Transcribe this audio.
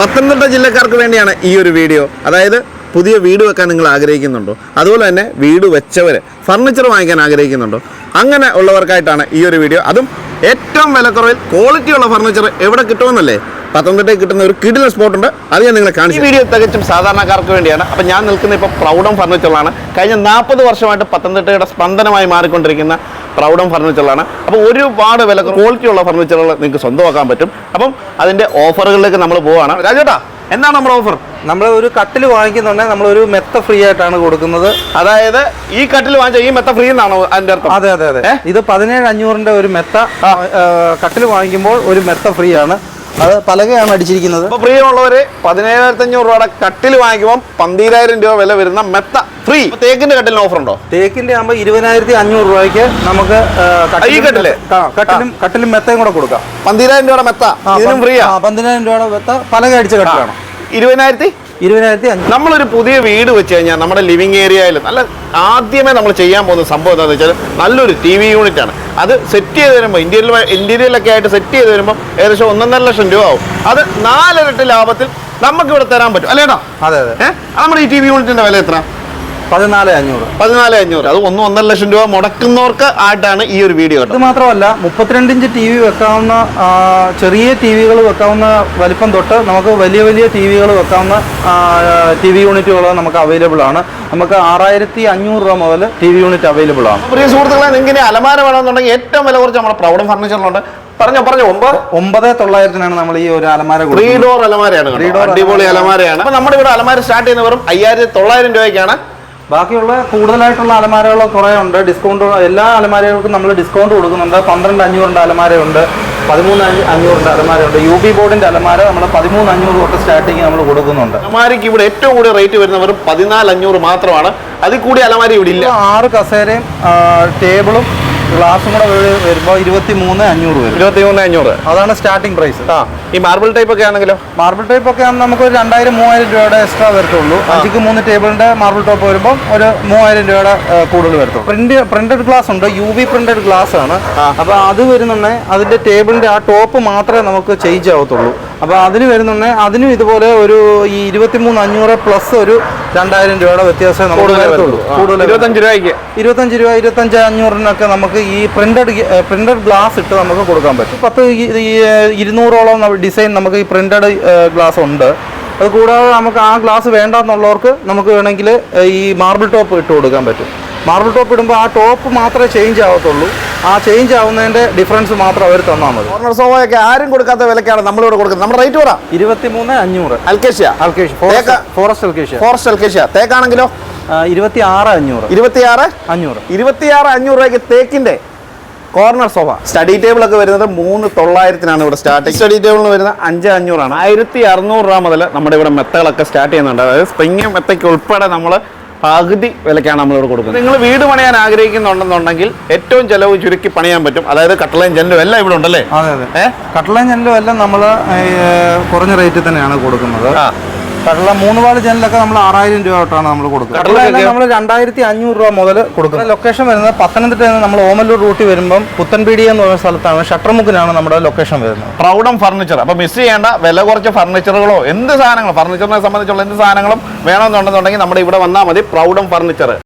പത്തനംതിട്ട ജില്ലക്കാർക്ക് വേണ്ടിയാണ് ഈ ഒരു വീഡിയോ. അതായത് പുതിയ വീട് വെക്കാൻ നിങ്ങൾ ആഗ്രഹിക്കുന്നുണ്ടോ, അതുപോലെ തന്നെ വീട് വെച്ചവർ ഫർണിച്ചർ വാങ്ങിക്കാൻ ആഗ്രഹിക്കുന്നുണ്ടോ, അങ്ങനെ ഉള്ളവർക്കായിട്ടാണ് ഈ ഒരു വീഡിയോ. അതും ഏറ്റവും വിലക്കുറവിൽ ക്വാളിറ്റിയുള്ള ഫർണിച്ചർ എവിടെ കിട്ടുമെന്നല്ലേ, പത്തനംതിട്ടയിൽ കിട്ടുന്ന ഒരു കിടിലൻ സ്പോട്ടുണ്ട്. അത് ഞാൻ നിങ്ങളെ കാണിച്ചു. ഈ വീഡിയോ തികച്ചും സാധാരണക്കാർക്ക് വേണ്ടിയാണ്. അപ്പം ഞാൻ നിൽക്കുന്ന ഇപ്പോൾ പ്രൗഢം ഫർണിച്ചറിലാണ്. കഴിഞ്ഞ 40 വർഷമായിട്ട് പത്തനംതിട്ടയുടെ സ്പന്ദനമായി മാറിക്കൊണ്ടിരിക്കുന്ന പ്രൗഢം ഫർണിച്ചറിലാണ്. അപ്പോൾ ഒരുപാട് വില ക്വാളിറ്റിയുള്ള ഫർണിച്ചറുകൾ നിങ്ങൾക്ക് സ്വന്തമാക്കാൻ പറ്റും. അപ്പം അതിൻ്റെ ഓഫറുകളിലേക്ക് നമ്മൾ പോവുകയാണ്. രാജേട്ടാ, എന്താണ് നമ്മുടെ ഓഫർ? നമ്മൾ ഒരു കട്ടിൽ വാങ്ങിക്കുന്നുണ്ടെങ്കിൽ നമ്മളൊരു മെത്ത ഫ്രീ ആയിട്ടാണ് കൊടുക്കുന്നത്. അതായത് ഈ കട്ടിൽ വാങ്ങിച്ച ഈ മെത്ത ഫ്രീ എന്നാണോ അതിൻ്റെ അർത്ഥം? അതെ അതെ അതെ. ഇത് 17,500 ഒരു മെത്ത കട്ടിൽ വാങ്ങിക്കുമ്പോൾ ഒരു മെത്ത ഫ്രീ ആണ്. അത് പലകയാണ് അടിച്ചിരിക്കുന്നത്. അപ്പോൾ ഫ്രീ ഉള്ളവർ 17,500 രൂപയുടെ കട്ടിൽ വാങ്ങിക്കുമ്പോൾ 12,000 രൂപ വില വരുന്ന മെത്ത ഫ്രീ. തേക്കിന്റെ കട്ടിലിന് ഓഫർ ഉണ്ടോ? തേക്കിന്റെ ആകുമ്പോൾ 20,500 രൂപയ്ക്ക് നമുക്ക് കട്ടിലും മെത്തയും കൂടെ കൊടുക്കാം. 12,000 രൂപയുടെ മെത്ത ഇതിനും ഫ്രീ. 12,000 രൂപയുടെ മെത്ത പലക അടിച്ച കട്ടിലാണ്. 20,500. നമ്മളൊരു പുതിയ വീട് വെച്ച് കഴിഞ്ഞാൽ നമ്മുടെ ലിവിങ് ഏരിയയിൽ നല്ല ആദ്യമേ നമ്മൾ ചെയ്യാൻ പോകുന്ന സംഭവം എന്താണെന്ന് വെച്ചാൽ നല്ലൊരു TV യൂണിറ്റ് ആണ്. അത് സെറ്റ് ചെയ്ത് വരുമ്പോൾ ഇന്റീരിയലൊക്കെ ആയിട്ട് സെറ്റ് ചെയ്ത് വരുമ്പോൾ ഏകദേശം 1.5 ലക്ഷം രൂപ ആവും. അത് 4 ഇരട്ടി ലാഭത്തിൽ നമുക്ക് ഇവിടെ തരാൻ പറ്റും അല്ലേടാ? അതെ അതെ. നമ്മുടെ ഈ TV യൂണിറ്റിന്റെ വില എത്ര? 14,500. അത് 1.5 ലക്ഷം രൂപ മുടക്കുന്നവർക്ക് ആയിട്ടാണ് ഈ ഒരു വീഡിയോ. ഇത് മാത്രമല്ല 32 ഇഞ്ച് TV വെക്കാവുന്ന ചെറിയ TVകൾ വെക്കാവുന്ന വലിപ്പം തൊട്ട് നമുക്ക് വലിയ വലിയ TVകൾ വെക്കാവുന്ന TV യൂണിറ്റുകൾ നമുക്ക് അവൈലബിൾ ആണ്. നമുക്ക് 6,500 രൂപ മുതൽ TV യൂണിറ്റ് അവൈലബിൾ ആണ്. പ്രിയ സുഹൃത്തുക്കളെ, നിങ്ങൾക്ക് അലമാര വേണമെന്നുണ്ടെങ്കിൽ ഏറ്റവും വില കുറച്ച് നമ്മുടെ പ്രൗഢം ഫർണിച്ചറിലുണ്ട്. പറഞ്ഞു 9,900 നമ്മൾ ഈ ഒരു അലമാര 3 ഡോർ അലമാരയാണ്. അടിപൊളി അലമാരയാണ്. അപ്പൊ നമ്മുടെ ഇവിടെ അലമാര സ്റ്റാർട്ട് ചെയ്യുന്ന വെറും 5,900 രൂപയ്ക്കാണ്. ബാക്കിയുള്ള കൂടുതലായിട്ടുള്ള അലമാരകൾ കുറേ ഉണ്ട്. ഡിസ്കൗണ്ട് എല്ലാ അലമാരകൾക്കും നമ്മൾ ഡിസ്കൗണ്ട് കൊടുക്കുന്നുണ്ട്. 12,500 അലമാരയുണ്ട്, 13,500 അലമാരയുണ്ട്. UB ബോർഡിന്റെ അലമാര നമ്മൾ 13,500 തൊട്ട് സ്റ്റാർട്ടിങ് നമ്മൾ കൊടുക്കുന്നുണ്ട്. അലമാരയ്ക്ക് ഇവിടെ ഏറ്റവും കൂടുതൽ റേറ്റ് വരുന്നവർ 14,500 മാത്രമാണ്. അതിൽ കൂടി അലമാര ഇവിടെ ഇല്ല. 6 കസേരയും ടേബിളും ഗ്ലാസും കൂടെ വരുമ്പോൾ 23,500 വരും. 23,500 അതാണ് സ്റ്റാർട്ടിംഗ് പ്രൈസ്. ഈ മാർബിൾ ടൈപ്പ് ഒക്കെ ആണെങ്കിലോ? മാർബിൾ ടൈപ്പ് ഒക്കെ ആണെങ്കിൽ നമുക്ക് 2,000-3,000 രൂപയുടെ എക്സ്ട്രാ വരത്തുള്ളൂ. 5ക്ക് 3 ടേബിളിന്റെ മാർബിൾ ടോപ്പ് വരുമ്പോൾ ഒരു 3,000 രൂപയുടെ കൂടുതൽ വരത്തുള്ളൂ. പ്രിന്റഡ് ഗ്ലാസ് ഉണ്ട്, UV പ്രിന്റഡ് ഗ്ലാസ് ആണ്. അപ്പൊ അത് വരുന്നുണ്ടെങ്കിൽ അതിന്റെ ടേബിളിന്റെ ആ ടോപ്പ് മാത്രമേ നമുക്ക് ചേഞ്ച് ആവത്തുള്ളൂ. അപ്പൊ അതിന് വരുന്നുണ്ടെങ്കിൽ അതിനും ഇതുപോലെ ഒരു ഈ 23,500 പ്ലസ് ഒരു 2,000 രൂപയുടെ വ്യത്യാസം നമുക്ക് വരത്തുള്ളൂ. കൂടുതൽ 25 രൂപ 25,500 നമുക്ക് ഈ പ്രിന്റഡ് ഗ്ലാസ് ഇട്ട് നമുക്ക് കൊടുക്കാൻ പറ്റും. 200ഓളം ഡിസൈൻ നമുക്ക് ഈ പ്രിന്റഡ് ഗ്ലാസ് ഉണ്ട്. അത് കൂടാതെ നമുക്ക് ആ ഗ്ലാസ് വേണ്ടെന്നുള്ളവർക്ക് നമുക്ക് വേണമെങ്കിൽ ഈ മാർബിൾ ടോപ്പ് ഇട്ട് കൊടുക്കാൻ പറ്റും. മാർബിൾ ടോപ്പ് ഇടുമ്പോൾ ആ ടോപ്പ് മാത്രമേ ചേഞ്ച് ആവത്തുള്ളൂ. ആ ചേഞ്ച് ആവുന്നതിന്റെ ഡിഫറൻസ് മാത്രം അവർ തന്നാൽ മതി. കോർണർ സോഫയൊക്കെ ആരും കൊടുക്കാത്ത വിലക്കാണ് നമ്മളിവിടെ കൊടുക്കുന്നത്. നമ്മുടെ റേറ്റ് പറ. 23,500. അൽക്കേഷ്യ ഫോറസ്റ്റ് അൽക്കേഷ്യ. തേക്കാണെങ്കിലോ 26,500. 26,500 രൂപയ്ക്ക് തേക്കിന്റെ കോർണർ സോഫ. സ്റ്റഡി ടേബിൾ ഒക്കെ വരുന്നത് 3,900 ഇവിടെ സ്റ്റാർട്ടിങ്. സ്റ്റഡി ടേബിളിന് വരുന്നത് 5,500. 1,600 രൂപ മുതൽ നമ്മുടെ ഇവിടെ മെത്തകളൊക്കെ സ്റ്റാർട്ട് ചെയ്യുന്നുണ്ട്. അതായത് സ്പ്രിങ് മെത്തയ്ക്ക് ഉൾപ്പെടെ നമ്മൾ പകുതി വിലക്കാണ് നമ്മളിവിടെ കൊടുക്കുന്നത്. നിങ്ങൾ വീട് പണിയാൻ ആഗ്രഹിക്കുന്നുണ്ടെന്നുണ്ടെങ്കിൽ ഏറ്റവും ചെലവ് ചുരുക്കി പണിയാൻ പറ്റും. അതായത് കട്ടളയും ജനലും എല്ലാം ഇവിടെ ഉണ്ടല്ലേ? അതെ അതെ. കട്ടളയും ജനലും എല്ലാം നമ്മൾ കുറഞ്ഞ റേറ്റിൽ തന്നെയാണ് കൊടുക്കുന്നത്. കട്ടള 3 വാൾ ജനലൊക്കെ നമ്മൾ 6,000 രൂപ തൊട്ടാണ് നമ്മൾ കൊടുക്കുന്നത്. നമ്മൾ 2,500 രൂപ മുതൽ കൊടുക്കുന്നത്. ലൊക്കേഷൻ വരുന്നത് പത്തനംതിട്ടയിൽ നിന്ന് നമ്മൾ ഓമല്ലൂർ റൂട്ടിൽ വരുമ്പം പുത്തൻപീടി എന്ന് പറയുന്ന സ്ഥലത്താണ്, ഷട്ടർമുക്കിനാണ് നമ്മുടെ ലൊക്കേഷൻ വരുന്നത്. പ്രൗഢം ഫർണിച്ചർ. അപ്പോൾ മിസ് ചെയ്യേണ്ട വില കുറച്ച് ഫർണിച്ചറുകളോ എന്ത് സാധനങ്ങളോ ഫർണിച്ചറിനെ സംബന്ധിച്ചുള്ള എന്ത് സാധനങ്ങളും വേണമെന്നുണ്ടെന്നുണ്ടെങ്കിൽ നമ്മുടെ ഇവിടെ വന്നാൽ മതി. പ്രൗഢം ഫർണിച്ചർ.